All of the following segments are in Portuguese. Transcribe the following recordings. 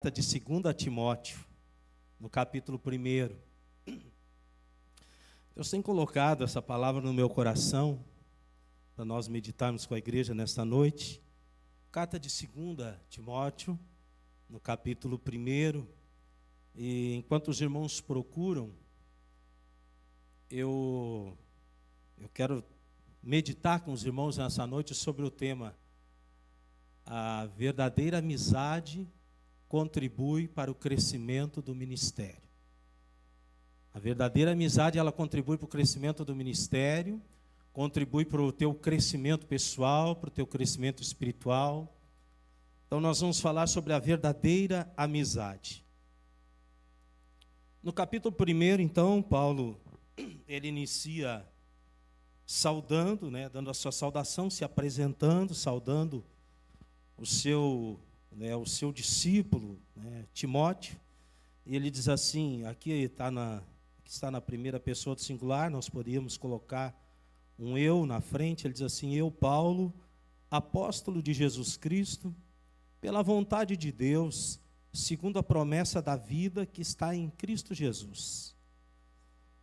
De 2 Timóteo, no capítulo 1. Deus tem colocado essa palavra no meu coração, para nós meditarmos com a igreja nesta noite. Carta de 2 Timóteo, no capítulo 1. E enquanto os irmãos procuram, eu quero meditar com os irmãos nessa noite sobre o tema: a verdadeira amizade contribui para o crescimento do ministério. A verdadeira amizade, ela contribui para o crescimento do ministério, contribui para o teu crescimento pessoal, para o teu crescimento espiritual. Então nós vamos falar sobre a verdadeira amizade. No capítulo 1, então, Paulo, ele inicia saudando, dando a sua saudação, se apresentando, saudando o seu discípulo, Timóteo. E ele diz assim, aqui está na primeira pessoa do singular, nós podíamos colocar um eu na frente. Ele diz assim: eu, Paulo, apóstolo de Jesus Cristo, pela vontade de Deus, segundo a promessa da vida que está em Cristo Jesus.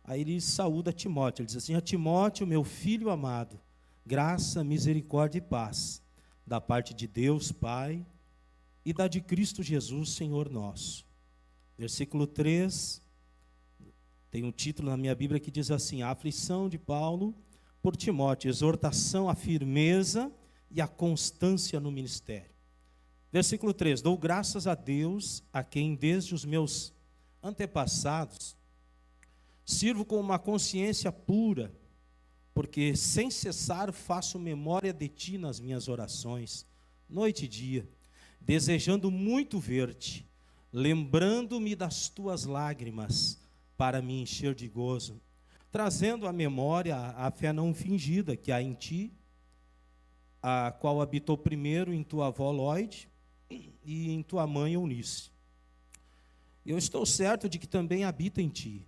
Aí ele saúda Timóteo, ele diz assim: a Timóteo, meu filho amado, graça, misericórdia e paz, da parte de Deus, Pai, e da de Cristo Jesus, Senhor nosso. Versículo 3, tem um título na minha Bíblia que diz assim: a aflição de Paulo por Timóteo, exortação à firmeza e à constância no ministério. Versículo 3, dou graças a Deus, a quem desde os meus antepassados sirvo com uma consciência pura, porque sem cessar faço memória de ti nas minhas orações, noite e dia, desejando muito ver-te, lembrando-me das tuas lágrimas, para me encher de gozo, trazendo à memória a fé não fingida que há em ti, a qual habitou primeiro em tua avó Lóide e em tua mãe Eunice. Eu estou certo de que também habita em ti.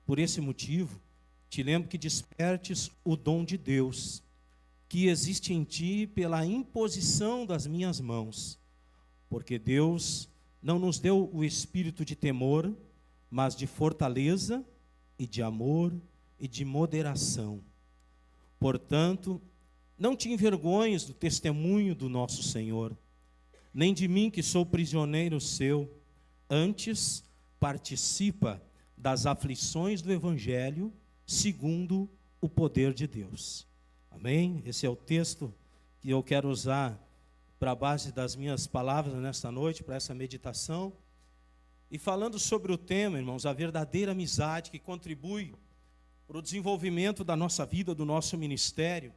Por esse motivo, te lembro que despertes o dom de Deus, que existe em ti pela imposição das minhas mãos. Porque Deus não nos deu o espírito de temor, mas de fortaleza e de amor e de moderação. Portanto, não te envergonhes do testemunho do nosso Senhor, nem de mim que sou prisioneiro seu. Antes, participa das aflições do Evangelho, segundo o poder de Deus. Amém? Esse é o texto que eu quero usar para a base das minhas palavras nesta noite, para essa meditação. E falando sobre o tema, irmãos, a verdadeira amizade que contribui para o desenvolvimento da nossa vida, do nosso ministério.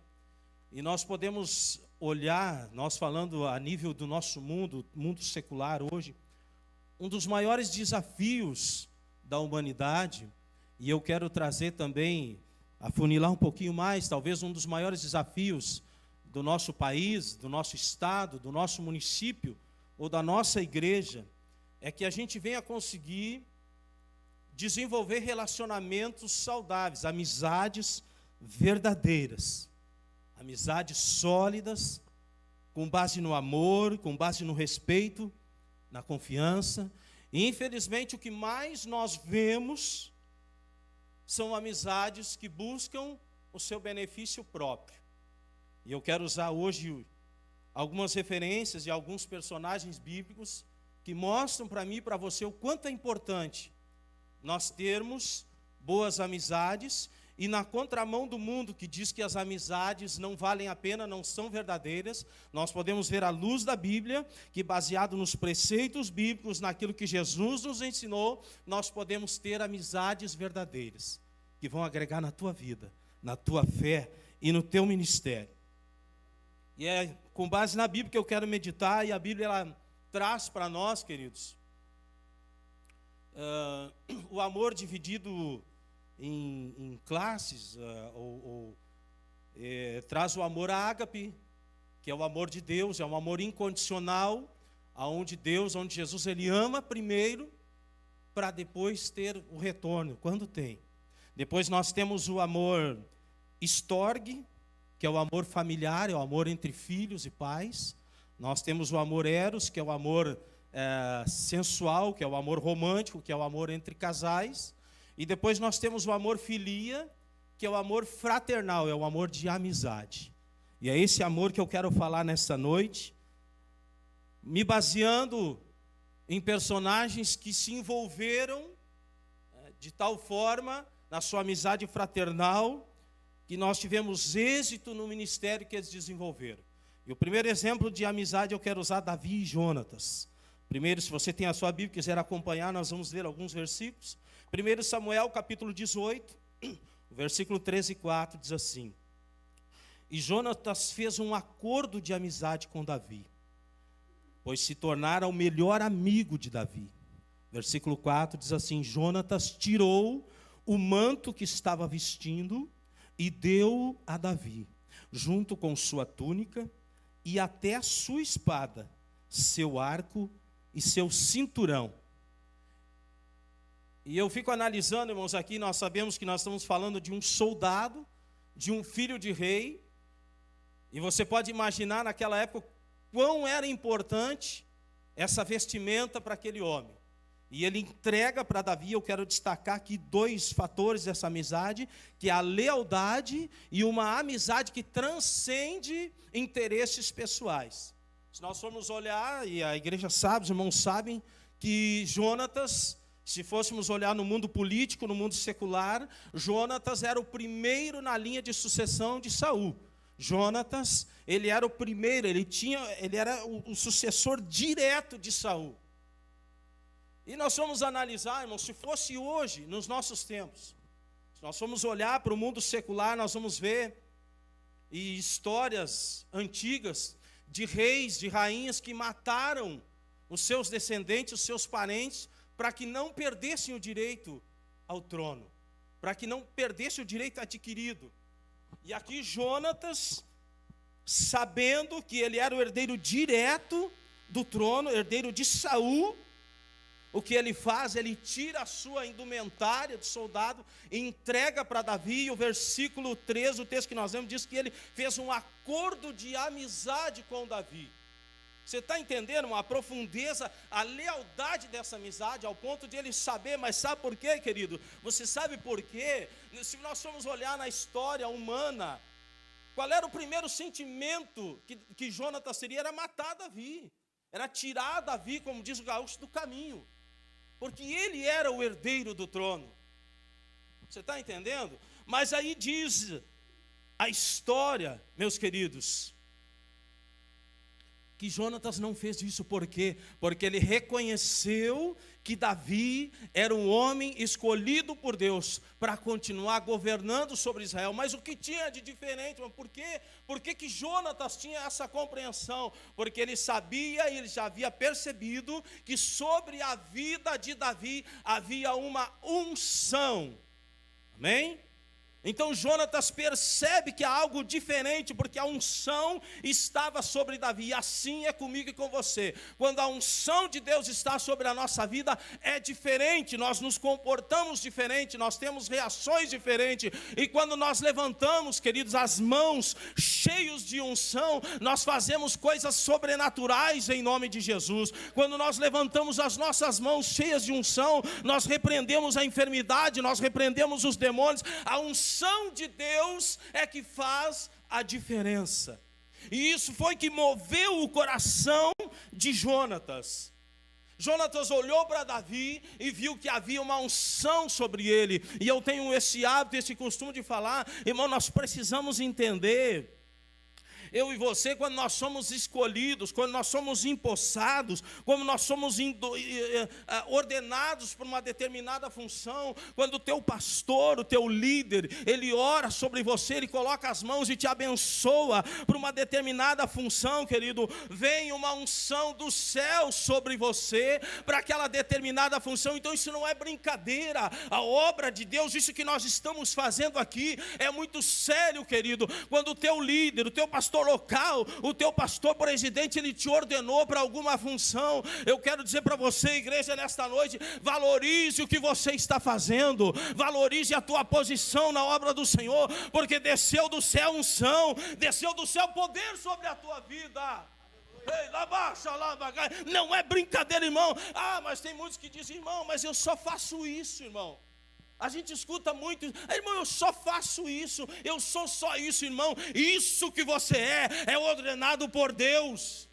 E nós podemos olhar, nós falando a nível do nosso mundo secular hoje, um dos maiores desafios da humanidade, e eu quero trazer também, afunilar um pouquinho mais, talvez um dos maiores desafios do nosso país, do nosso estado, do nosso município ou da nossa igreja, é que a gente venha conseguir desenvolver relacionamentos saudáveis, amizades verdadeiras, amizades sólidas, com base no amor, com base no respeito, na confiança. E infelizmente o que mais nós vemos são amizades que buscam o seu benefício próprio. E eu quero usar hoje algumas referências de alguns personagens bíblicos que mostram para mim e para você o quanto é importante nós termos boas amizades. E na contramão do mundo que diz que as amizades não valem a pena, não são verdadeiras, nós podemos ver à luz da Bíblia que, baseado nos preceitos bíblicos, naquilo que Jesus nos ensinou, nós podemos ter amizades verdadeiras, que vão agregar na tua vida, na tua fé e no teu ministério. E é com base na Bíblia que eu quero meditar, e a Bíblia ela traz para nós, queridos, o amor dividido em classes, traz o amor ágape, que é o amor de Deus, é um amor incondicional, onde Jesus, ele ama primeiro, para depois ter o retorno, quando tem. Depois nós temos o amor storge, que é o amor familiar, é o amor entre filhos e pais. Nós temos o amor eros, que é o amor sensual, que é o amor romântico, que é o amor entre casais. E depois nós temos o amor filia, que é o amor fraternal, é o amor de amizade. E é esse amor que eu quero falar nesta noite, me baseando em personagens que se envolveram de tal forma na sua amizade fraternal, que nós tivemos êxito no ministério que eles desenvolveram. E o primeiro exemplo de amizade eu quero usar Davi e Jonatas. Primeiro, se você tem a sua Bíblia e quiser acompanhar, nós vamos ler alguns versículos. 1 Samuel, capítulo 18, o versículo 13 e 4, diz assim: E Jonatas fez um acordo de amizade com Davi, pois se tornara o melhor amigo de Davi. Versículo 4 diz assim: Jonatas tirou o manto que estava vestindo e deu a Davi, junto com sua túnica e até a sua espada, seu arco e seu cinturão. E eu fico analisando, irmãos, aqui nós sabemos que nós estamos falando de um soldado, de um filho de rei, e você pode imaginar naquela época quão era importante essa vestimenta para aquele homem. E ele entrega para Davi, eu quero destacar aqui 2 fatores dessa amizade, que é a lealdade e uma amizade que transcende interesses pessoais. Se nós formos olhar, e a igreja sabe, os irmãos sabem, que Jonatas, se fôssemos olhar no mundo político, no mundo secular, Jonatas era o primeiro na linha de sucessão de Saul. Jonatas, ele era o primeiro, ele era o sucessor direto de Saul. E nós vamos analisar, irmãos, se fosse hoje, nos nossos tempos, se nós formos olhar para o mundo secular, nós vamos ver histórias antigas de reis, de rainhas que mataram os seus descendentes, os seus parentes, para que não perdessem o direito ao trono, para que não perdessem o direito adquirido. E aqui Jonatas, sabendo que ele era o herdeiro direto do trono, herdeiro de Saul, o que ele faz? Ele tira a sua indumentária de soldado e entrega para Davi. E o versículo 13, o texto que nós lemos, diz que ele fez um acordo de amizade com Davi. Você está entendendo a profundeza, a lealdade dessa amizade, ao ponto de ele saber, mas sabe por quê, querido? Você sabe por quê? Se nós formos olhar na história humana, qual era o primeiro sentimento que Jonatas teria? Era matar Davi, era tirar Davi, como diz o gaúcho, do caminho, porque ele era o herdeiro do trono. Você está entendendo? Mas aí diz a história, meus queridos, que Jonatas não fez isso. Por quê? Porque ele reconheceu que Davi era um homem escolhido por Deus para continuar governando sobre Israel. Mas o que tinha de diferente? Por quê? Por que Jonatas tinha essa compreensão? Porque ele sabia e ele já havia percebido que sobre a vida de Davi havia uma unção. Amém? Então Jonatas percebe que há algo diferente, porque a unção estava sobre Davi. E assim é comigo e com você. Quando a unção de Deus está sobre a nossa vida, é diferente, nós nos comportamos diferente, nós temos reações diferentes. E quando nós levantamos, queridos, as mãos cheios de unção, nós fazemos coisas sobrenaturais em nome de Jesus. Quando nós levantamos as nossas mãos cheias de unção, nós repreendemos a enfermidade, nós repreendemos os demônios. A unção de Deus é que faz a diferença. E isso foi que moveu o coração de Jonatas. Jonatas olhou para Davi e viu que havia uma unção sobre ele. E eu tenho esse hábito, esse costume de falar, irmão, nós precisamos entender. Eu e você, quando nós somos escolhidos, quando nós somos empossados, quando nós somos ordenados por uma determinada função, quando o teu pastor, o teu líder, ele ora sobre você, ele coloca as mãos e te abençoa por uma determinada função, querido, vem uma unção do céu sobre você para aquela determinada função. Então isso não é brincadeira, a obra de Deus, isso que nós estamos fazendo aqui é muito sério, querido. Quando o teu líder, o teu pastor local, o teu pastor presidente, ele te ordenou para alguma função, eu quero dizer para você, igreja, nesta noite, valorize o que você está fazendo, valorize a tua posição na obra do Senhor, porque desceu do céu unção, desceu do céu poder sobre a tua vida. Ei, lá baixa, lá vagar. Não é brincadeira, irmão. Ah, mas tem muitos que dizem, irmão, mas eu só faço isso, irmão. A gente escuta muito, irmão, eu só faço isso, eu sou só isso, irmão. Isso que você é ordenado por Deus.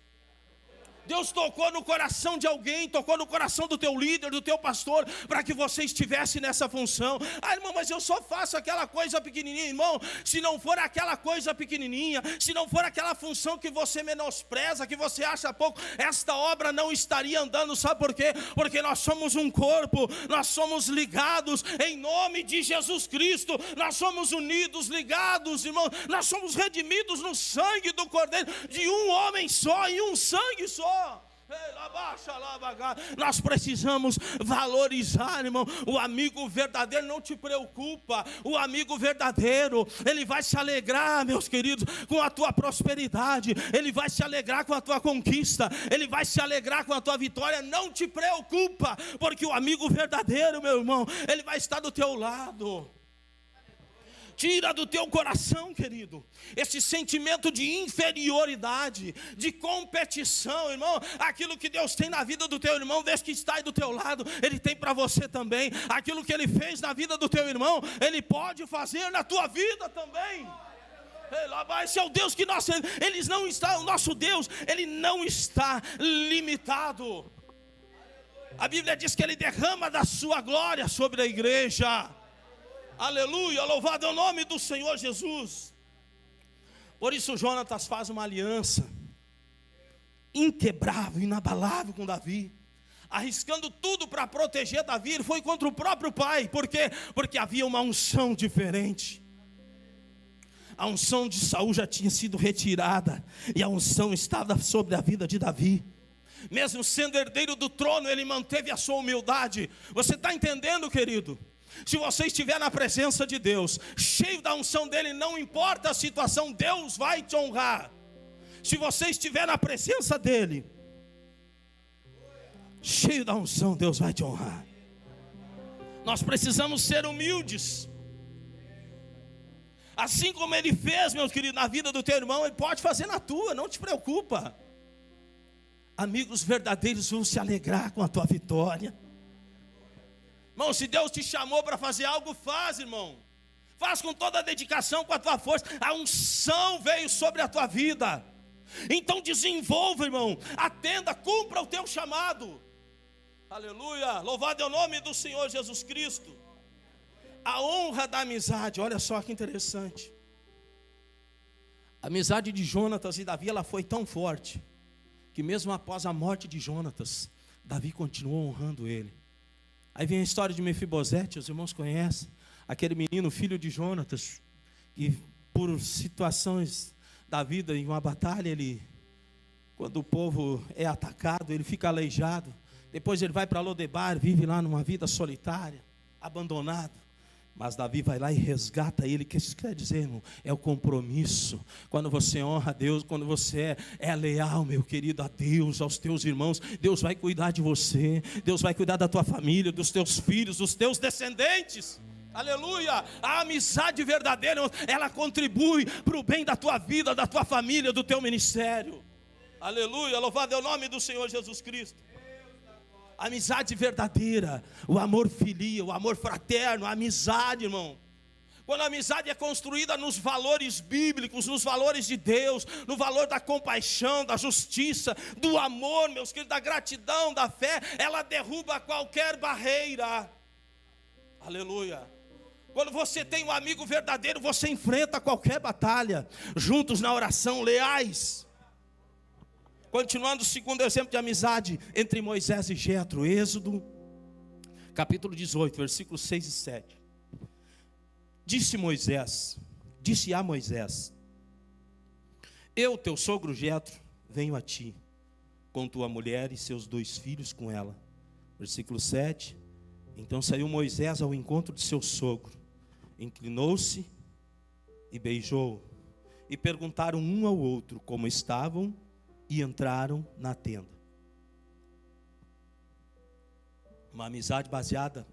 Deus tocou no coração de alguém, tocou no coração do teu líder, do teu pastor, para que você estivesse nessa função. Ah, irmão, mas eu só faço aquela coisa pequenininha. Irmão, se não for aquela coisa pequenininha, se não for aquela função que você menospreza, que você acha pouco, esta obra não estaria andando. Sabe por quê? Porque nós somos um corpo, nós somos ligados em nome de Jesus Cristo, nós somos unidos, ligados, irmão, nós somos redimidos no sangue do Cordeiro, de um homem só e um sangue só. Nós precisamos valorizar, irmão. O amigo verdadeiro não te preocupa. O amigo verdadeiro, ele vai se alegrar, meus queridos, com a tua prosperidade. Ele vai se alegrar com a tua conquista. Ele vai se alegrar com a tua vitória. Não te preocupa, porque o amigo verdadeiro, meu irmão, ele vai estar do teu lado. Tira do teu coração, querido, esse sentimento de inferioridade, de competição, irmão. Aquilo que Deus tem na vida do teu irmão, desde que está aí do teu lado, Ele tem para você também. Aquilo que Ele fez na vida do teu irmão, Ele pode fazer na tua vida também. Esse é o Deus que nós, eles não está, o nosso Deus, Ele não está limitado. A Bíblia diz que Ele derrama da sua glória sobre a igreja. Aleluia, louvado é o nome do Senhor Jesus. Por isso Jonatas faz uma aliança inquebrável, inabalável com Davi, arriscando tudo para proteger Davi. Ele foi contra o próprio pai. Por quê? Porque havia uma unção diferente. A unção de Saul já tinha sido retirada, e a unção estava sobre a vida de Davi. Mesmo sendo herdeiro do trono, ele manteve a sua humildade. Você está entendendo, querido? Se você estiver na presença de Deus, cheio da unção dele, não importa a situação, Deus vai te honrar. Se você estiver na presença dele, cheio da unção, Deus vai te honrar. Nós precisamos ser humildes. Assim como ele fez, meus queridos, na vida do teu irmão, ele pode fazer na tua, não te preocupa. Amigos verdadeiros vão se alegrar com a tua vitória. Irmão, se Deus te chamou para fazer algo, faz, irmão. Faz com toda a dedicação, com a tua força. A unção veio sobre a tua vida. Então desenvolva, irmão. Atenda, cumpra o teu chamado. Aleluia, louvado é o nome do Senhor Jesus Cristo. A honra da amizade, olha só que interessante. A amizade de Jonatas e Davi, ela foi tão forte, que mesmo após a morte de Jonatas, Davi continuou honrando ele. Aí vem a história de Mefibosete, os irmãos conhecem, aquele menino, filho de Jonatas, que por situações da vida, em uma batalha, quando o povo é atacado, ele fica aleijado. Depois ele vai para Lodebar, vive lá numa vida solitária, abandonado. Mas Davi vai lá e resgata ele. O que isso quer dizer, irmão? É o compromisso. Quando você honra a Deus, quando você é leal, meu querido, a Deus, aos teus irmãos, Deus vai cuidar de você. Deus vai cuidar da tua família, dos teus filhos, dos teus descendentes. Aleluia. A amizade verdadeira, ela contribui para o bem da tua vida, da tua família, do teu ministério. Aleluia, louvado é o nome do Senhor Jesus Cristo. A amizade verdadeira, o amor filial, o amor fraterno, a amizade, irmão. Quando a amizade é construída nos valores bíblicos, nos valores de Deus, no valor da compaixão, da justiça, do amor, meus queridos, da gratidão, da fé, ela derruba qualquer barreira. Aleluia. Quando você tem um amigo verdadeiro, você enfrenta qualquer batalha, juntos na oração, leais. Continuando o segundo exemplo de amizade entre Moisés e Jetro, Êxodo, capítulo 18, versículos 6 e 7. Disse a Moisés: eu, teu sogro Jetro, venho a ti, com tua mulher e seus 2 filhos com ela. Versículo 7. Então saiu Moisés ao encontro de seu sogro, inclinou-se e beijou-o, e perguntaram um ao outro como estavam, e entraram na tenda. Uma amizade baseada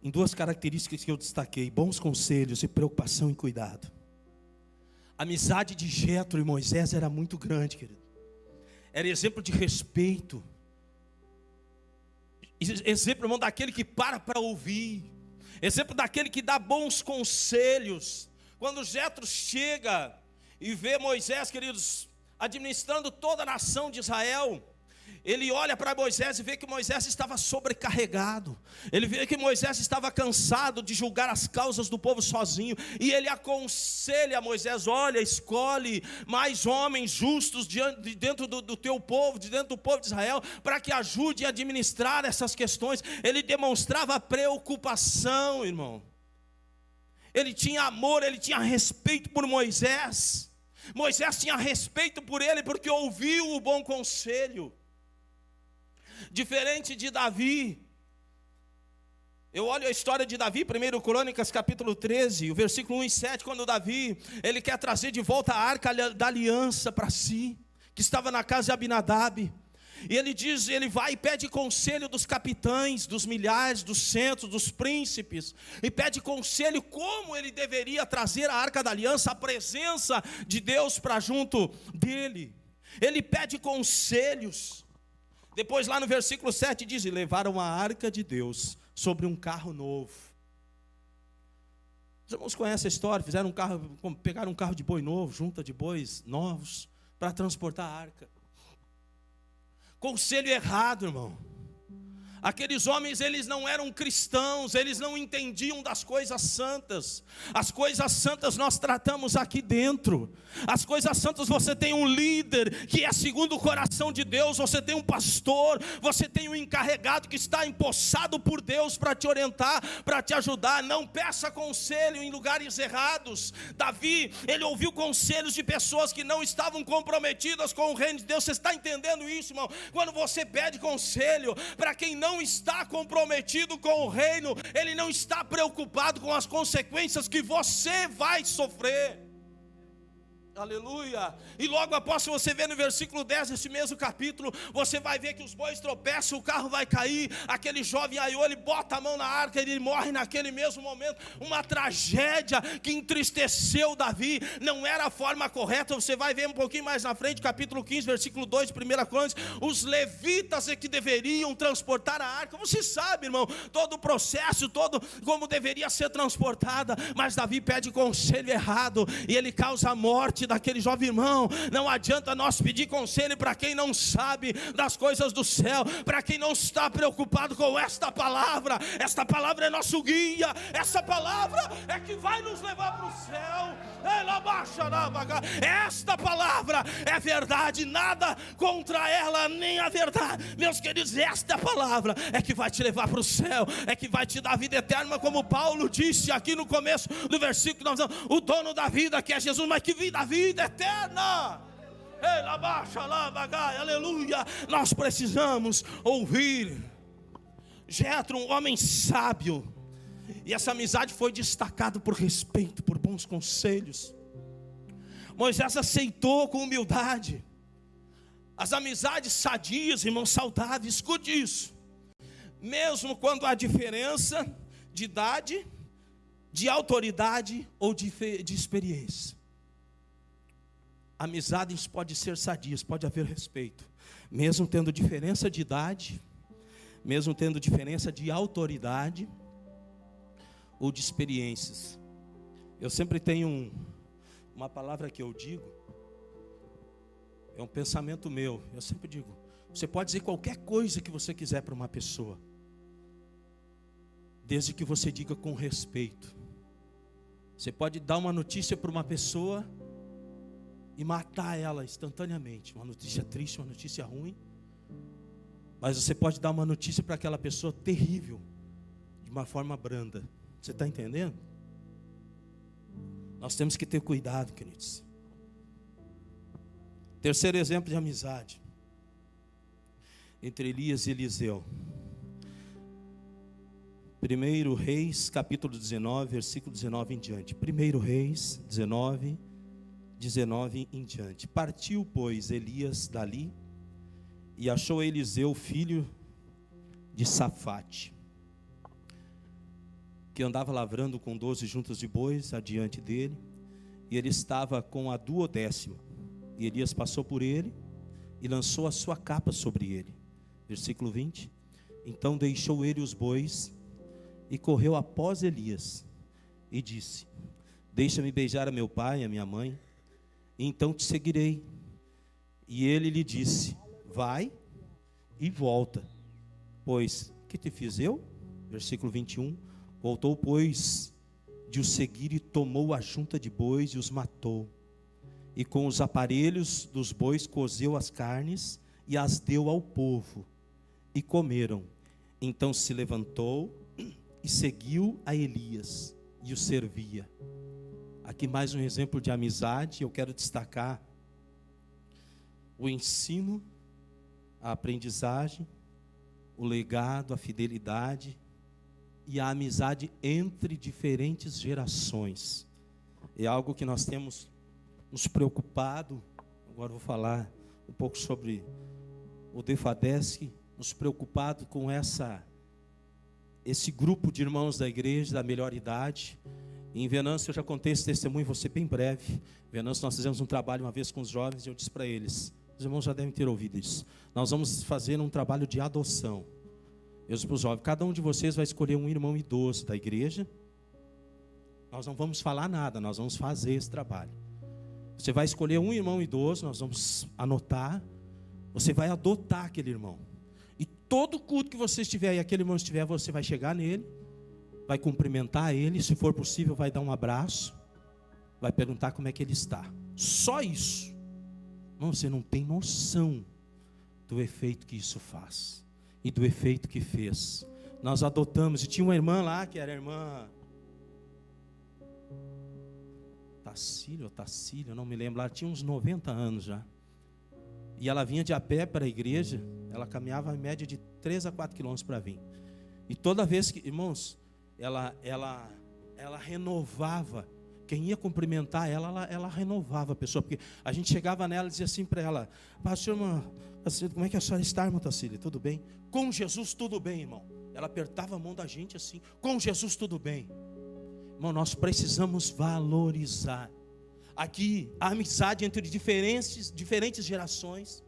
em 2 características que eu destaquei: bons conselhos e preocupação e cuidado. A amizade de Jetro e Moisés era muito grande, querido. era exemplo de respeito. Exemplo, irmão, daquele que para ouvir. Exemplo daquele que dá bons conselhos. Quando Jetro chega e vê Moisés, queridos, administrando toda a nação de Israel, ele olha para Moisés e vê que Moisés estava sobrecarregado. Ele vê que Moisés estava cansado de julgar as causas do povo sozinho. E ele aconselha Moisés: olha, escolhe mais homens justos dentro do teu povo, de dentro do povo de Israel, para que ajude a administrar essas questões. Ele demonstrava preocupação, irmão. Ele tinha amor, ele tinha respeito por Moisés. Moisés tinha respeito por ele porque ouviu o bom conselho. Diferente de Davi, eu olho a história de Davi, 1 Crônicas capítulo 13, o versículo 1 e 7, quando Davi, ele quer trazer de volta a arca da aliança para si, que estava na casa de Abinadab, e ele diz, ele vai e pede conselho dos capitães, dos milhares, dos centos, dos príncipes, e pede conselho como ele deveria trazer a arca da aliança, a presença de Deus para junto dele. Ele pede conselhos. Depois lá no versículo 7 diz: e levaram a arca de Deus sobre um carro novo. Os irmãos conhecem a história, pegaram um carro de boi novo, junta de bois novos, para transportar a arca. Conselho errado, irmão. Aqueles homens, eles não eram cristãos, eles não entendiam das coisas santas. As coisas santas nós tratamos aqui dentro. As coisas santas, você tem um líder que é segundo o coração de Deus, você tem um pastor, você tem um encarregado que está empossado por Deus para te orientar, para te ajudar. Não peça conselho em lugares errados. Davi, ele ouviu conselhos de pessoas que não estavam comprometidas com o reino de Deus. Você está entendendo isso, irmão? Quando você pede conselho para quem não está comprometido com o reino, ele não está preocupado com as consequências que você vai sofrer. Aleluia. E logo após, você vê no versículo 10 desse mesmo capítulo, você vai ver que os bois tropeçam, o carro vai cair, aquele jovem Aiô, ele bota a mão na arca, ele morre naquele mesmo momento. Uma tragédia que entristeceu Davi. Não era a forma correta. Você vai ver um pouquinho mais na frente, capítulo 15, versículo 2 de 1 Crônicas, os levitas é que deveriam transportar a arca. Você sabe, irmão, todo o processo, todo como deveria ser transportada, mas Davi pede conselho errado, e ele causa a morte daquele jovem irmão. Não adianta nós pedir conselho para quem não sabe das coisas do céu, para quem não está preocupado com esta palavra. Esta palavra é nosso guia, essa palavra é que vai nos levar para o céu. Esta palavra é verdade, nada contra ela, nem a verdade. Meus queridos, esta palavra é que vai te levar para o céu, é que vai te dar vida eterna, como Paulo disse aqui no começo do versículo, o dono da vida que é Jesus. Mas que vida? A vida eterna. Aleluia. Nós precisamos ouvir Jetro, um homem sábio, e essa amizade foi destacada por respeito, por bons conselhos. Moisés aceitou com humildade. As amizades sadias, irmãos, saudáveis, escute isso, mesmo quando há diferença de idade, de autoridade ou de experiência. Amizades podem ser sadias, pode haver respeito, mesmo tendo diferença de idade, mesmo tendo diferença de autoridade ou de experiências. Eu sempre tenho uma palavra que eu digo, é um pensamento meu. Eu sempre digo: você pode dizer qualquer coisa que você quiser para uma pessoa, desde que você diga com respeito. Você pode dar uma notícia para uma pessoa e matar ela instantaneamente, uma notícia triste, uma notícia ruim. Mas você pode dar uma notícia para aquela pessoa terrível, de uma forma branda. Você está entendendo? Nós temos que ter cuidado, queridos. Terceiro exemplo de amizade entre Elias e Eliseu. 1 Reis, capítulo 19, versículo 19 em diante. 1 Reis, 19 em diante. Partiu, pois, Elias dali e achou Eliseu, filho de Safate, que andava lavrando com 12 juntas de bois adiante dele, e ele estava com a 12ª. E Elias passou por ele, e lançou a sua capa sobre ele. Versículo 20. Então deixou ele os bois e correu após Elias e disse: deixa-me beijar a meu pai e a minha mãe, e então te seguirei. E ele lhe disse: vai e volta, pois que te fiz eu? Versículo 21. Voltou, pois, de o seguir, e tomou a junta de bois e os matou, e com os aparelhos dos bois cozeu as carnes e as deu ao povo, e comeram. Então se levantou e seguiu a Elias e o servia. Aqui mais um exemplo de amizade. Eu quero destacar o ensino, a aprendizagem, o legado, a fidelidade e a amizade entre diferentes gerações. É algo que nós temos nos preocupado. Agora vou falar um pouco sobre o Defadesc, nos preocupado com esse grupo de irmãos da igreja, da melhor idade. Em Venâncio, eu já contei esse testemunho, vou ser bem breve. Em Venâncio, nós fizemos um trabalho uma vez com os jovens, e eu disse para eles, os irmãos já devem ter ouvido isso, nós vamos fazer um trabalho de adoção. Eu disse para os jovens: cada um de vocês vai escolher um irmão idoso da igreja. Nós não vamos falar nada, nós vamos fazer esse trabalho. Você vai escolher um irmão idoso, nós vamos anotar. Você vai adotar aquele irmão. E todo culto que você estiver e aquele irmão estiver, você vai chegar nele, vai cumprimentar ele, se for possível vai dar um abraço, vai perguntar como é que ele está. Só isso. Não, você não tem noção do efeito que isso faz e do efeito que fez. Nós adotamos, e tinha uma irmã lá, que era a irmã Tacílio, não me lembro, ela tinha uns 90 anos já, e ela vinha de a pé para a igreja, ela caminhava em média de 3 a 4 quilômetros para vir, e toda vez que, irmãos, ela renovava, quem ia cumprimentar ela renovava a pessoa, porque a gente chegava nela e dizia assim para ela: pastor, irmã, como é que a senhora está, irmã Tacília? Tudo bem? Com Jesus tudo bem, irmão. Ela apertava a mão da gente assim: com Jesus tudo bem. Irmão, nós precisamos valorizar aqui a amizade entre diferentes gerações.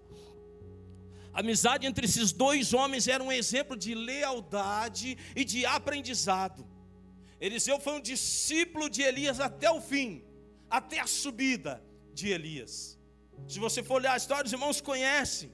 A amizade entre esses dois homens era um exemplo de lealdade e de aprendizado. Eliseu foi um discípulo de Elias até o fim, até a subida de Elias. Se você for olhar a história, os irmãos conhecem.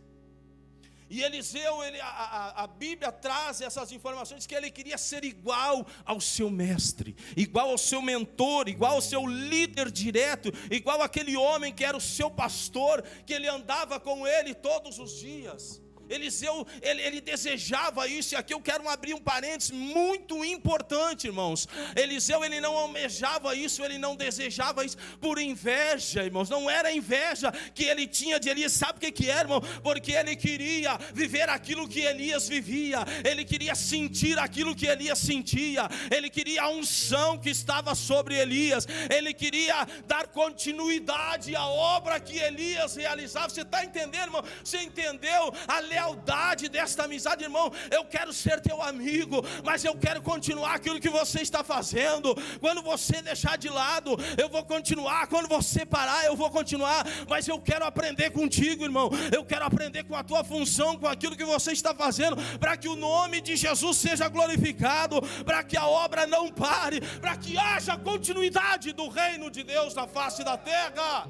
E Eliseu, a Bíblia traz essas informações, que ele queria ser igual ao seu mestre, igual ao seu mentor, igual ao seu líder direto, igual àquele homem que era o seu pastor, que ele andava com ele todos os dias. Eliseu, ele desejava isso, e aqui eu quero abrir um parênteses muito importante, irmãos. Eliseu, ele não almejava isso, ele não desejava isso por inveja, irmãos. Não era inveja que ele tinha de Elias. Sabe o que era, irmão? Porque ele queria viver aquilo que Elias vivia, ele queria sentir aquilo que Elias sentia, ele queria a unção que estava sobre Elias, ele queria dar continuidade à obra que Elias realizava. Você está entendendo, irmão? Você entendeu a lealdade desta amizade, irmão? Eu quero ser teu amigo, mas eu quero continuar aquilo que você está fazendo. Quando você deixar de lado, eu vou continuar. Quando você parar, eu vou continuar. Mas eu quero aprender contigo, irmão. Eu quero aprender com a tua função, com aquilo que você está fazendo, para que o nome de Jesus seja glorificado, para que a obra não pare, para que haja continuidade do reino de Deus na face da terra.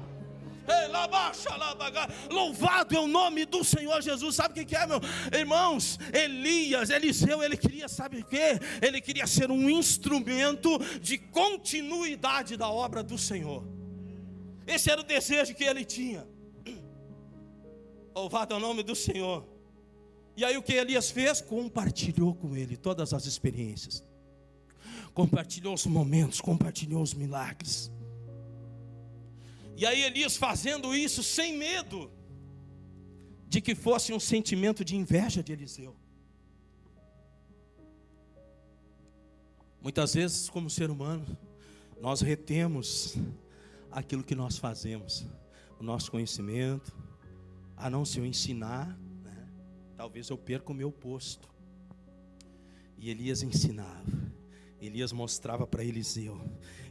Louvado é o nome do Senhor Jesus. Sabe o que é, meu? Irmãos, Eliseu, ele queria, sabe o que? Ele queria ser um instrumento de continuidade da obra do Senhor. Esse era o desejo que ele tinha. Louvado é o nome do Senhor. E aí o que Elias fez? Compartilhou com ele todas as experiências, compartilhou os momentos, compartilhou os milagres. E aí Elias, fazendo isso sem medo de que fosse um sentimento de inveja de Eliseu. Muitas vezes, como ser humano, nós retemos aquilo que nós fazemos, o nosso conhecimento. Não, se eu ensinar, né, talvez eu perca o meu posto. E Elias ensinava. Elias mostrava para Eliseu.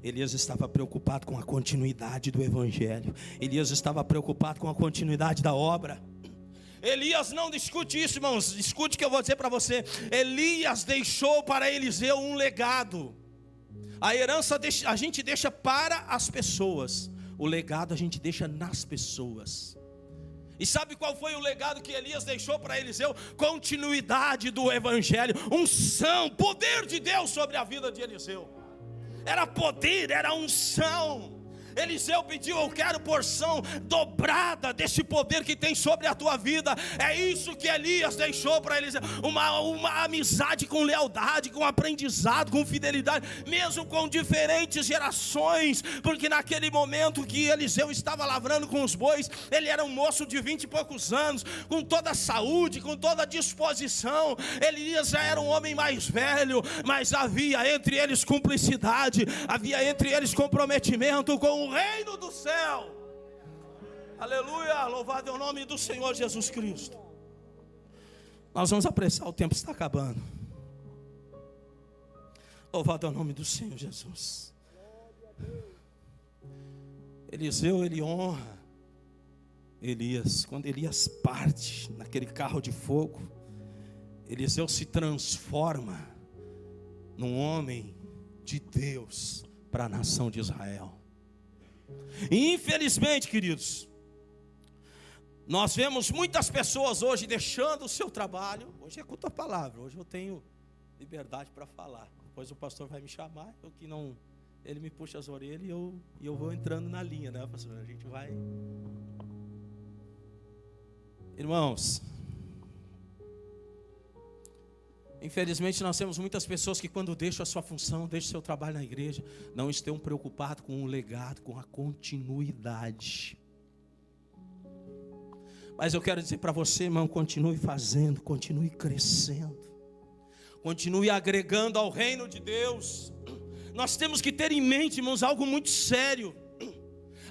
Elias estava preocupado com a continuidade do evangelho. Elias estava preocupado com a continuidade da obra. Elias, não discute isso, irmãos. Escute o que eu vou dizer para você. Elias deixou para Eliseu um legado. A herança a gente deixa para as pessoas. O legado a gente deixa nas pessoas. E sabe qual foi o legado que Elias deixou para Eliseu? Continuidade do evangelho, unção, poder de Deus sobre a vida de Eliseu. Era poder, era unção. Eliseu pediu: eu quero porção dobrada desse poder que tem sobre a tua vida. É isso que Elias deixou para Eliseu. Uma amizade com lealdade, com aprendizado, com fidelidade, mesmo com diferentes gerações. Porque naquele momento que Eliseu estava lavrando com os bois, ele era um moço de 20 e poucos anos, com toda a saúde, com toda a disposição. Elias já era um homem mais velho, mas havia entre eles cumplicidade, havia entre eles comprometimento com o reino do céu. Aleluia, louvado é o nome do Senhor Jesus Cristo. Nós vamos apressar, o tempo está acabando. Louvado é o nome do Senhor Jesus. Eliseu, ele honra Elias. Quando Elias parte naquele carro de fogo, Eliseu se transforma num homem de Deus para a nação de Israel. E infelizmente, queridos, nós vemos muitas pessoas hoje deixando o seu trabalho. Hoje é culto a palavra, hoje eu tenho liberdade para falar. Depois o pastor vai me chamar, eu que não, ele me puxa as orelhas e eu vou entrando na linha, né, pastor? A gente vai. Irmãos, infelizmente nós temos muitas pessoas que quando deixam a sua função, deixam o seu trabalho na igreja, não estão preocupados com o legado, com a continuidade. Mas eu quero dizer para você, irmão, continue fazendo, continue crescendo, continue agregando ao reino de Deus. Nós temos que ter em mente, irmãos, algo muito sério.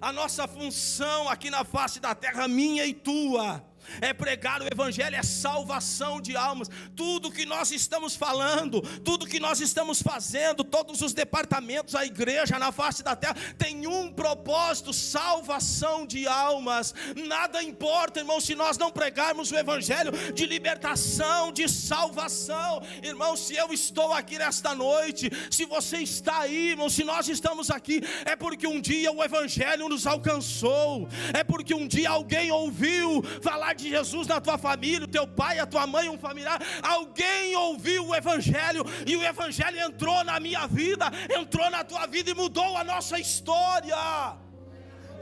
A nossa função aqui na face da terra, minha e tua, é pregar o evangelho, é salvação de almas. Tudo que nós estamos falando, tudo que nós estamos fazendo, todos os departamentos, a igreja na face da terra tem um propósito: salvação de almas. Nada importa, irmão, se nós não pregarmos o evangelho de libertação, de salvação. Irmão, se eu estou aqui nesta noite, se você está aí, irmão, se nós estamos aqui, é porque um dia o evangelho nos alcançou, é porque um dia alguém ouviu falar de Jesus na tua família, o teu pai, a tua mãe, um familiar. Alguém ouviu o evangelho e o evangelho entrou na minha vida, entrou na tua vida e mudou a nossa história.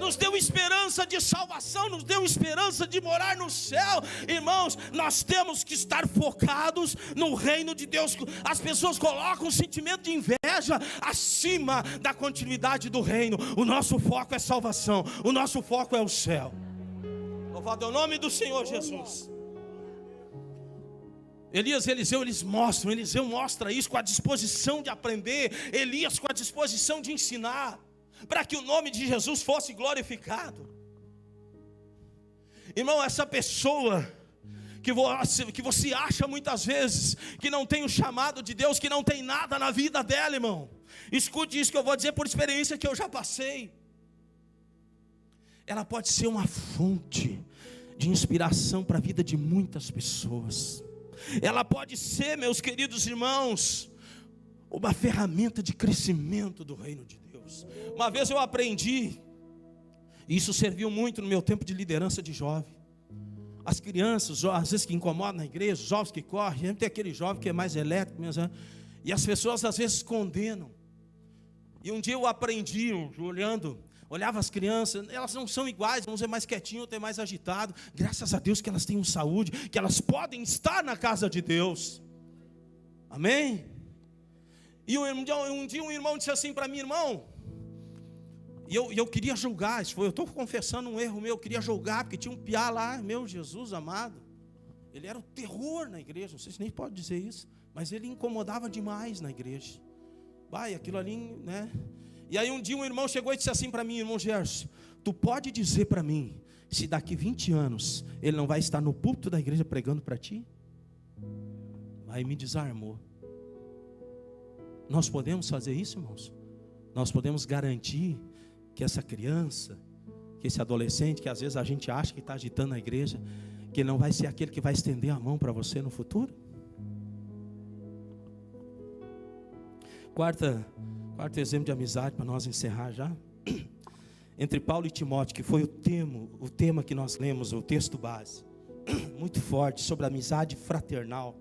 Nos deu esperança de salvação, nos deu esperança de morar no céu. Irmãos, nós temos que estar focados no reino de Deus. As pessoas colocam um sentimento de inveja acima da continuidade do reino. O nosso foco é salvação, o nosso foco é o céu. Louvado é o nome do Senhor Jesus. Elias e Eliseu, Eliseu mostra isso com a disposição de aprender, Elias com a disposição de ensinar, para que o nome de Jesus fosse glorificado. Irmão, essa pessoa que você acha muitas vezes que não tem o chamado de Deus, que não tem nada na vida dela, irmão, escute isso que eu vou dizer por experiência que eu já passei. Ela pode ser uma fonte de inspiração para a vida de muitas pessoas. Ela pode ser, meus queridos irmãos, uma ferramenta de crescimento do reino de Deus. Uma vez eu aprendi, e isso serviu muito no meu tempo de liderança de jovem. As crianças, às vezes que incomodam na igreja, os jovens que correm, sempre tem aquele jovem que é mais elétrico, e as pessoas às vezes condenam. E um dia eu aprendi, olhava as crianças, elas não são iguais, uns é mais quietinho, outro é mais agitado. Graças a Deus que elas têm saúde, que elas podem estar na casa de Deus. Amém? E um dia um irmão disse assim para mim: irmão, e eu queria julgar, eu estou confessando um erro meu, eu queria julgar, porque tinha um piá lá, meu Jesus amado, ele era o terror na igreja, não sei se nem pode dizer isso, mas ele incomodava demais na igreja. Vai, aquilo ali, né? E aí um dia um irmão chegou e disse assim para mim: irmão Gerson, tu pode dizer para mim se daqui 20 anos ele não vai estar no púlpito da igreja pregando para ti? Aí me desarmou. Nós podemos fazer isso, irmãos? Nós podemos garantir que essa criança, que esse adolescente, que às vezes a gente acha que está agitando a igreja, que Ele não vai ser aquele que vai estender a mão para você no futuro? Quarto exemplo de amizade, para nós encerrar já. Entre Paulo e Timóteo, que foi o tema que nós lemos, o texto base. Muito forte, sobre a amizade fraternal.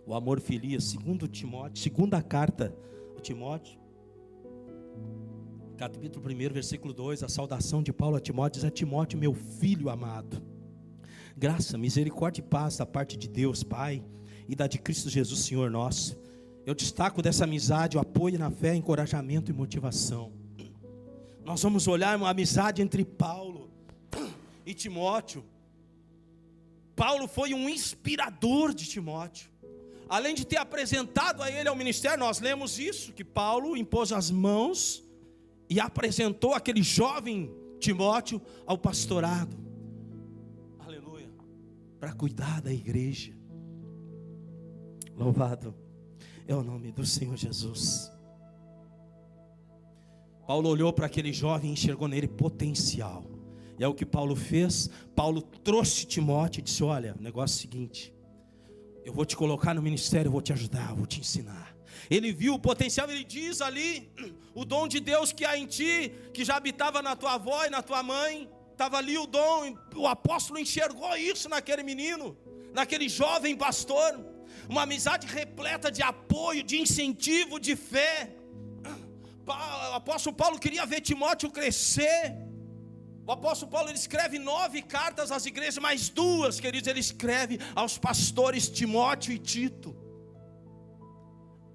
O amor filia, segundo Timóteo, segunda carta a Timóteo. Capítulo 1, versículo 2, a saudação de Paulo a Timóteo, diz a Timóteo, meu filho amado. Graça, misericórdia e paz da parte de Deus, Pai, e da de Cristo Jesus, Senhor nosso. Eu destaco dessa amizade o apoio na fé, encorajamento e motivação. Nós vamos olhar uma amizade entre Paulo e Timóteo. Paulo foi um inspirador de Timóteo. Além de ter apresentado a ele ao ministério, nós lemos isso, que Paulo impôs as mãos e apresentou aquele jovem Timóteo ao pastorado. Aleluia. Para cuidar da igreja. Louvado é o nome do Senhor Jesus. Paulo olhou para aquele jovem e enxergou nele potencial. E é o que Paulo fez. Paulo trouxe Timóteo e disse, olha, o negócio é o seguinte, eu vou te colocar no ministério, eu vou te ajudar, eu vou te ensinar. Ele viu o potencial, ele diz ali, o dom de Deus que há em ti, que já habitava na tua avó e na tua mãe, estava ali o dom, o apóstolo enxergou isso naquele menino, naquele jovem pastor, uma amizade repleta de apoio, de incentivo, de fé. O apóstolo Paulo queria ver Timóteo crescer. O apóstolo Paulo, ele escreve 9 cartas às igrejas, mais 2, queridos, ele escreve aos pastores Timóteo e Tito.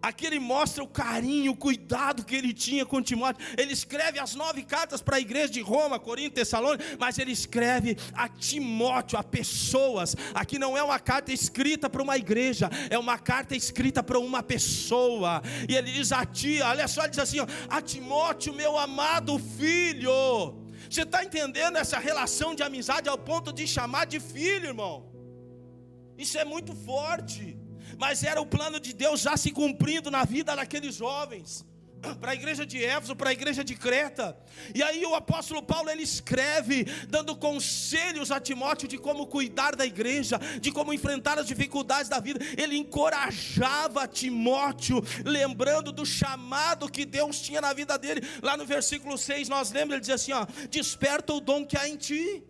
Aqui ele mostra o carinho, o cuidado que ele tinha com Timóteo. Ele escreve as 9 cartas para a igreja de Roma, Corinto, Tessalônica, mas ele escreve a Timóteo, a pessoas. Aqui não é uma carta escrita para uma igreja, é uma carta escrita para uma pessoa. E ele diz a ti, olha só, ele diz assim, ó, a Timóteo, meu amado filho. Você está entendendo essa relação de amizade ao ponto de chamar de filho, irmão? Isso é muito forte. Mas era o plano de Deus já se cumprindo na vida daqueles jovens, para a igreja de Éfeso, para a igreja de Creta. E aí o apóstolo Paulo, ele escreve, dando conselhos a Timóteo de como cuidar da igreja, de como enfrentar as dificuldades da vida. Ele encorajava Timóteo, lembrando do chamado que Deus tinha na vida dele. Lá no versículo 6 nós lembramos, ele diz assim, ó, desperta o dom que há em ti.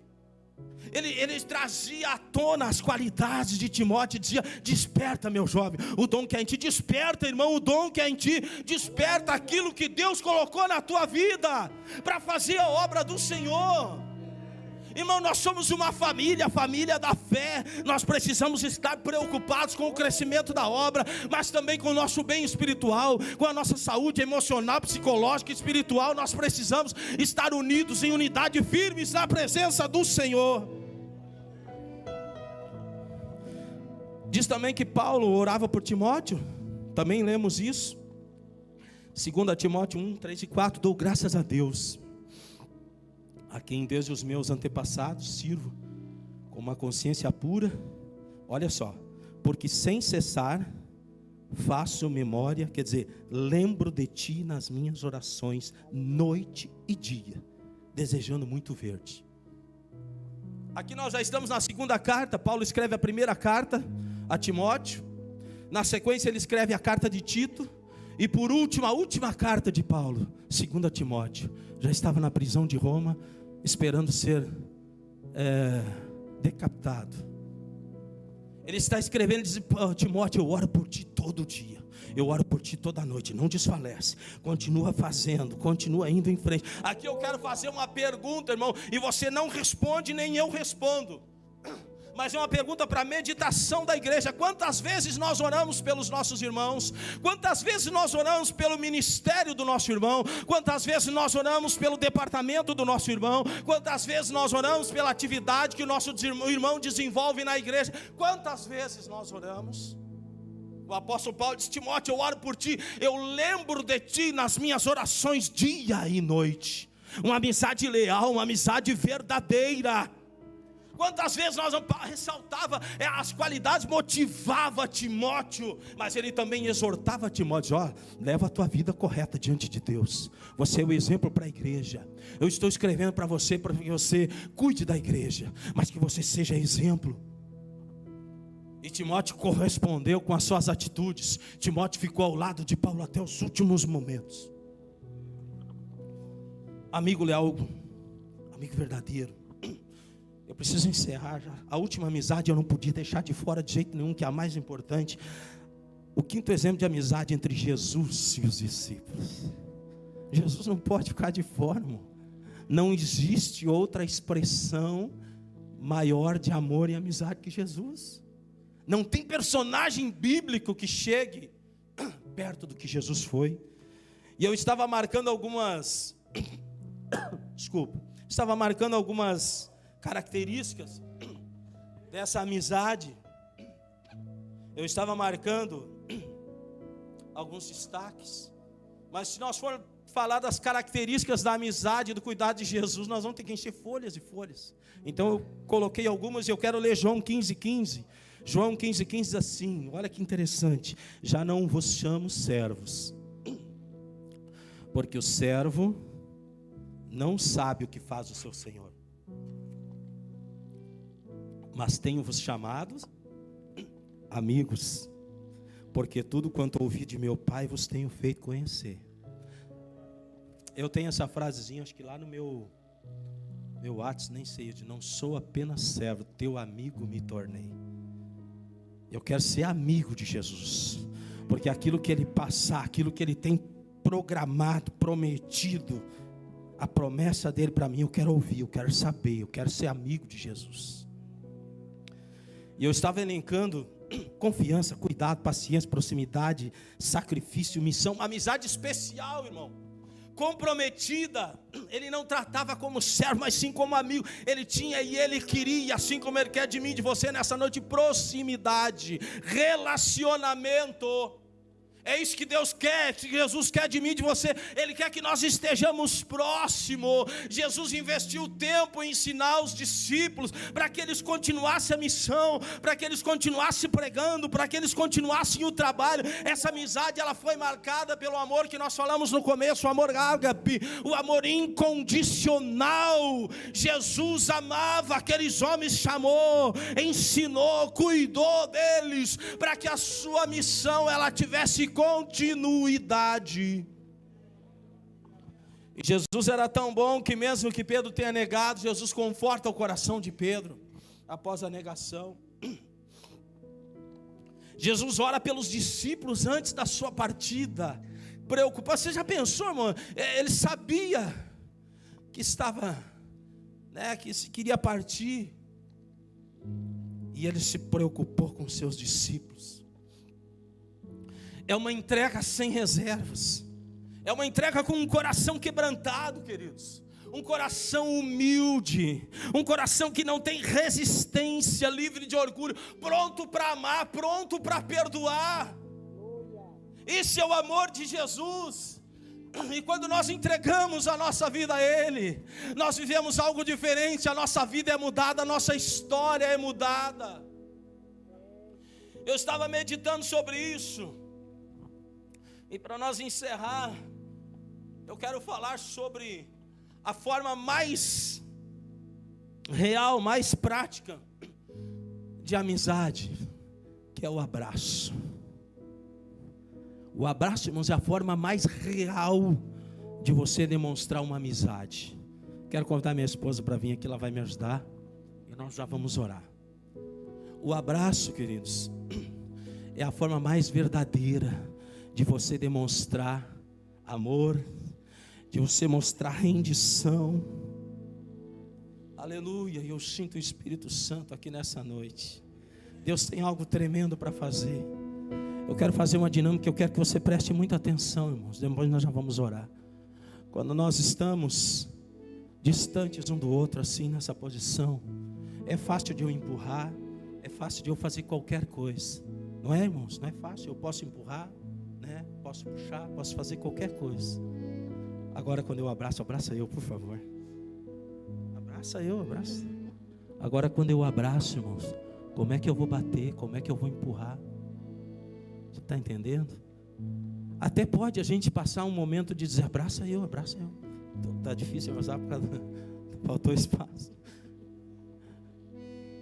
Ele trazia à tona as qualidades de Timóteo, dizia, desperta meu jovem, o dom que há em ti, desperta irmão, o dom que há em ti, desperta aquilo que Deus colocou na tua vida, para fazer a obra do Senhor. Irmão, nós somos uma família, a família da fé. Nós precisamos estar preocupados com o crescimento da obra, mas também com o nosso bem espiritual, com a nossa saúde emocional, psicológica e espiritual. Nós precisamos estar unidos em unidade, firmes na presença do Senhor. Diz também que Paulo orava por Timóteo, também lemos isso, 2 Timóteo 1, 3 e 4, dou graças a Deus, a quem desde os meus antepassados sirvo com uma consciência pura, olha só, porque sem cessar faço memória, quer dizer, lembro de ti nas minhas orações, noite e dia, desejando muito ver-te. Aqui nós já estamos na segunda carta. Paulo escreve a primeira carta a Timóteo, na sequência ele escreve a carta de Tito, e por último, a última carta de Paulo, 2 Timóteo, já estava na prisão de Roma, esperando ser decapitado. Ele está escrevendo, ele diz, Timóteo, eu oro por ti todo dia, eu oro por ti toda noite, não desfalece, continua fazendo, continua indo em frente. Aqui eu quero fazer uma pergunta, irmão, e você não responde, nem eu respondo, mas é uma pergunta para meditação da igreja. Quantas vezes nós oramos pelos nossos irmãos? Quantas vezes nós oramos pelo ministério do nosso irmão? Quantas vezes nós oramos pelo departamento do nosso irmão? Quantas vezes nós oramos pela atividade que o nosso irmão desenvolve na igreja? Quantas vezes nós oramos? O apóstolo Paulo diz, Timóteo, eu oro por ti, eu lembro de ti nas minhas orações dia e noite. Uma amizade leal, uma amizade verdadeira. Quantas vezes nós ressaltava as qualidades, motivava Timóteo, mas ele também exortava Timóteo: ó, leva a tua vida correta diante de Deus. Você é o exemplo para a igreja. Eu estou escrevendo para você que você cuide da igreja, mas que você seja exemplo. E Timóteo correspondeu com as suas atitudes. Timóteo ficou ao lado de Paulo até os últimos momentos. Amigo leal, amigo verdadeiro. Eu preciso encerrar já. A última amizade eu não podia deixar de fora de jeito nenhum, que é a mais importante. O quinto exemplo de amizade entre Jesus e os discípulos. Jesus não pode ficar de fora, irmão. Não existe outra expressão maior de amor e amizade que Jesus. Não tem personagem bíblico que chegue perto do que Jesus foi. E eu estava marcando algumas estava marcando algumas características dessa amizade. Eu estava marcando alguns destaques. Mas se nós formos falar das características da amizade e do cuidado de Jesus, nós vamos ter que encher folhas e folhas. Então eu coloquei algumas e eu quero ler João 15:15. João 15:15 diz assim, olha que interessante: já não vos chamo servos, porque o servo não sabe o que faz o seu Senhor, mas tenho-vos chamados amigos, porque tudo quanto ouvi de meu Pai vos tenho feito conhecer. Eu tenho essa frasezinha, acho que lá no meu WhatsApp, nem sei, de não sou apenas servo, teu amigo me tornei. Eu quero ser amigo de Jesus, porque aquilo que Ele passar, aquilo que Ele tem programado, prometido, a promessa dEle para mim, eu quero ouvir, eu quero saber, eu quero ser amigo de Jesus. E eu estava elencando confiança, cuidado, paciência, proximidade, sacrifício, missão, amizade especial, irmão. Comprometida, ele não tratava como servo, mas sim como amigo. Ele tinha e ele queria, assim como ele quer de mim, de você nessa noite, proximidade, relacionamento. É isso que Deus quer, que Jesus quer de mim e de você. Ele quer que nós estejamos próximos. Jesus investiu tempo em ensinar os discípulos, para que eles continuassem a missão, para que eles continuassem pregando, para que eles continuassem o trabalho. Essa amizade, ela foi marcada pelo amor que nós falamos no começo, o amor ágape, o amor incondicional. Jesus amava aqueles homens, chamou, ensinou, cuidou deles, para que a sua missão, ela tivesse continuidade. E Jesus era tão bom que mesmo que Pedro tenha negado, Jesus conforta o coração de Pedro após a negação. Jesus ora pelos discípulos antes da sua partida, preocupado. Você já pensou, irmão? Ele sabia que estava, que se queria partir, e ele se preocupou com seus discípulos. É uma entrega sem reservas. É uma entrega com um coração quebrantado, queridos. Um coração humilde. Um coração que não tem resistência, livre de orgulho. Pronto para amar, pronto para perdoar. Esse é o amor de Jesus. E quando nós entregamos a nossa vida a Ele, nós vivemos algo diferente. A nossa vida é mudada, a nossa história é mudada. Eu estava meditando sobre isso. E para nós encerrar, eu quero falar sobre a forma mais real, mais prática de amizade, que é o abraço. O abraço, irmãos, é a forma mais real de você demonstrar uma amizade. Quero convidar minha esposa para vir aqui, ela vai me ajudar, e nós já vamos orar. O abraço, queridos, é a forma mais verdadeira de você demonstrar amor, de você mostrar rendição. Aleluia, eu sinto o Espírito Santo aqui nessa noite. Deus tem algo tremendo para fazer. Eu quero fazer uma dinâmica, eu quero que você preste muita atenção, irmãos. Depois nós já vamos orar. Quando nós estamos distantes um do outro, assim, nessa posição, é fácil de eu empurrar, é fácil de eu fazer qualquer coisa. Não é, irmãos? Não é fácil, eu posso empurrar, posso puxar, posso fazer qualquer coisa. Agora quando eu abraço, abraça eu, por favor. Abraça eu, abraça. Agora, quando eu abraço, irmãos, como é que eu vou bater? Como é que eu vou empurrar? Você está entendendo? Até pode a gente passar um momento de dizer, abraça eu. Está difícil abraçar por causa faltou espaço.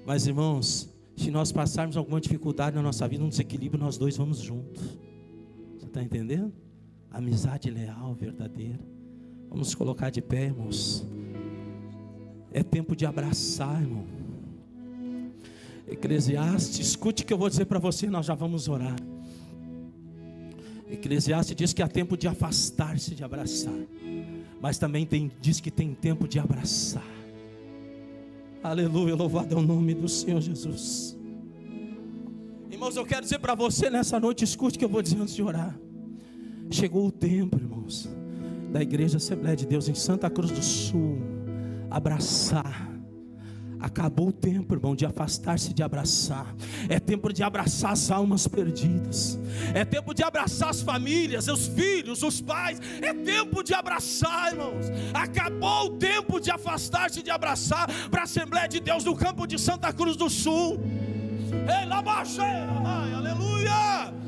Mas, irmãos, se nós passarmos alguma dificuldade na nossa vida, um desequilíbrio, nós dois vamos juntos. Você está entendendo? Amizade leal, verdadeira. Vamos nos colocar de pé, irmãos. É tempo de abraçar, irmão. Eclesiastes, escute o que eu vou dizer para você, nós já vamos orar. Eclesiastes diz que há tempo de afastar-se de abraçar, mas também diz que tem tempo de abraçar. Aleluia, louvado é o nome do Senhor Jesus. Irmãos, eu quero dizer para você nessa noite, escute o que eu vou dizer antes de orar. Chegou o tempo, irmãos, da Igreja Assembleia de Deus em Santa Cruz do Sul abraçar. Acabou o tempo, irmão, de afastar-se de abraçar. É tempo de abraçar as almas perdidas. É tempo de abraçar as famílias, os filhos, os pais. É tempo de abraçar, irmãos. Acabou o tempo de afastar-se de abraçar para a Assembleia de Deus no campo de Santa Cruz do Sul. Ei, aleluia!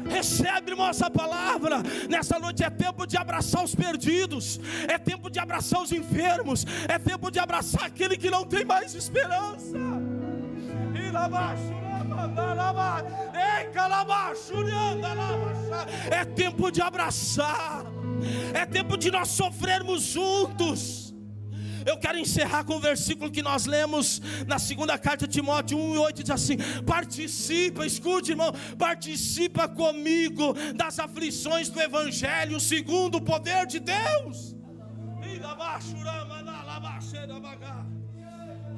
Recebe, irmão, essa palavra. Nessa noite é tempo de abraçar os perdidos. É tempo de abraçar os enfermos. É tempo de abraçar aquele que não tem mais esperança. É tempo de abraçar. É tempo de nós sofrermos juntos. Eu quero encerrar com o versículo que nós lemos na segunda carta de Timóteo 1:8, diz assim: participa, escute, irmão, participa comigo das aflições do Evangelho segundo o poder de Deus.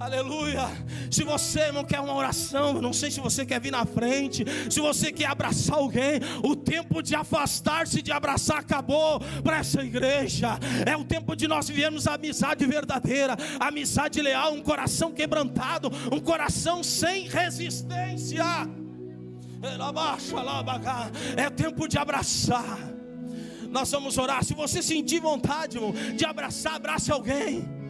Aleluia. Se você, irmão, quer uma oração, eu não sei se você quer vir na frente, se você quer abraçar alguém, o tempo de afastar-se de abraçar acabou para essa igreja. É o tempo de nós vivermos a amizade verdadeira, a amizade leal, um coração quebrantado, um coração sem resistência. É tempo de abraçar. Nós vamos orar. Se você sentir vontade, irmão, de abraçar, abrace alguém.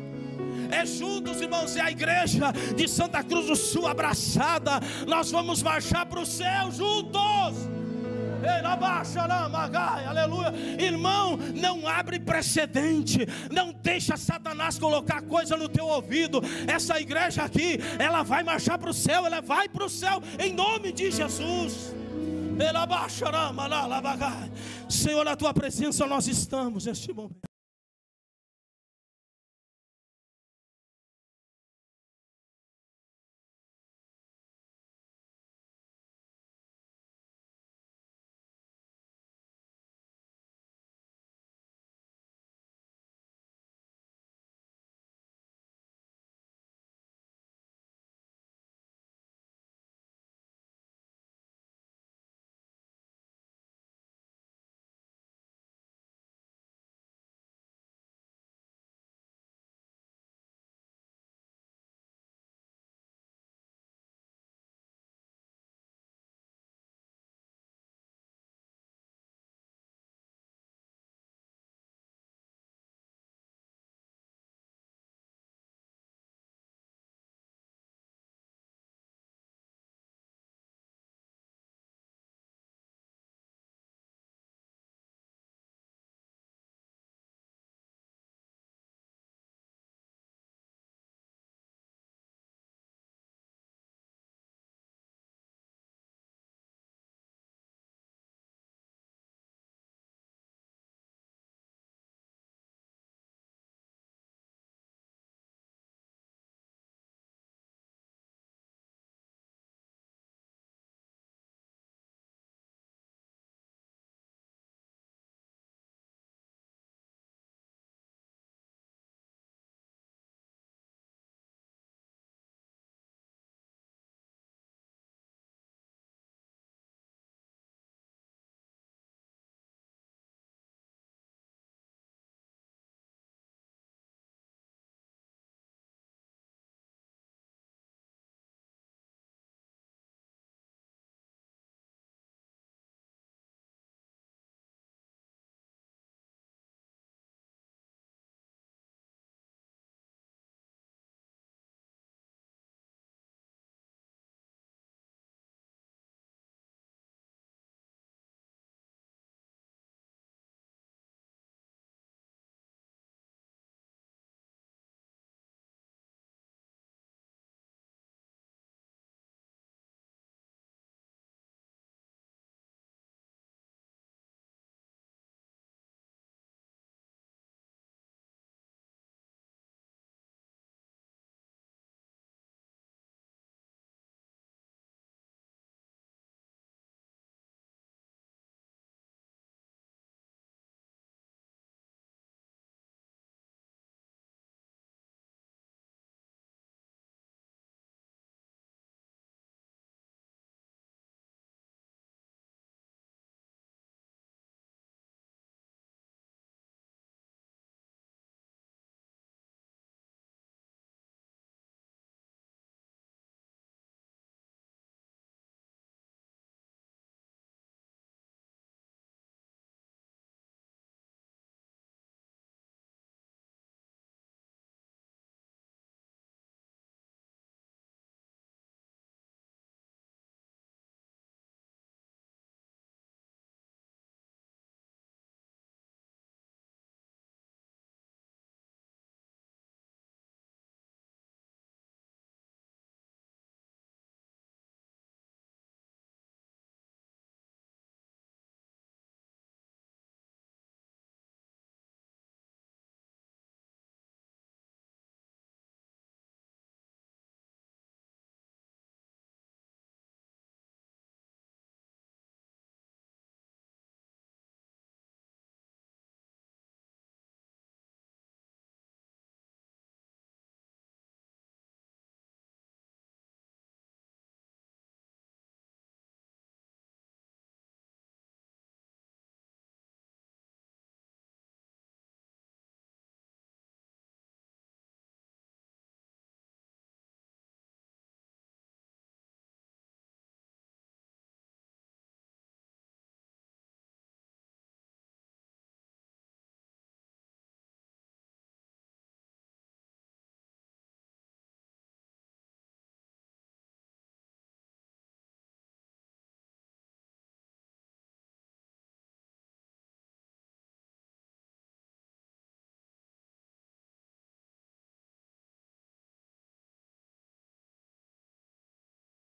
É juntos, irmãos, é a igreja de Santa Cruz do Sul abraçada. Nós vamos marchar para o céu juntos. Aleluia. Irmão, não abre precedente. Não deixa Satanás colocar coisa no teu ouvido. Essa igreja aqui, ela vai marchar para o céu. Ela vai para o céu em nome de Jesus. Senhor, na tua presença nós estamos neste momento.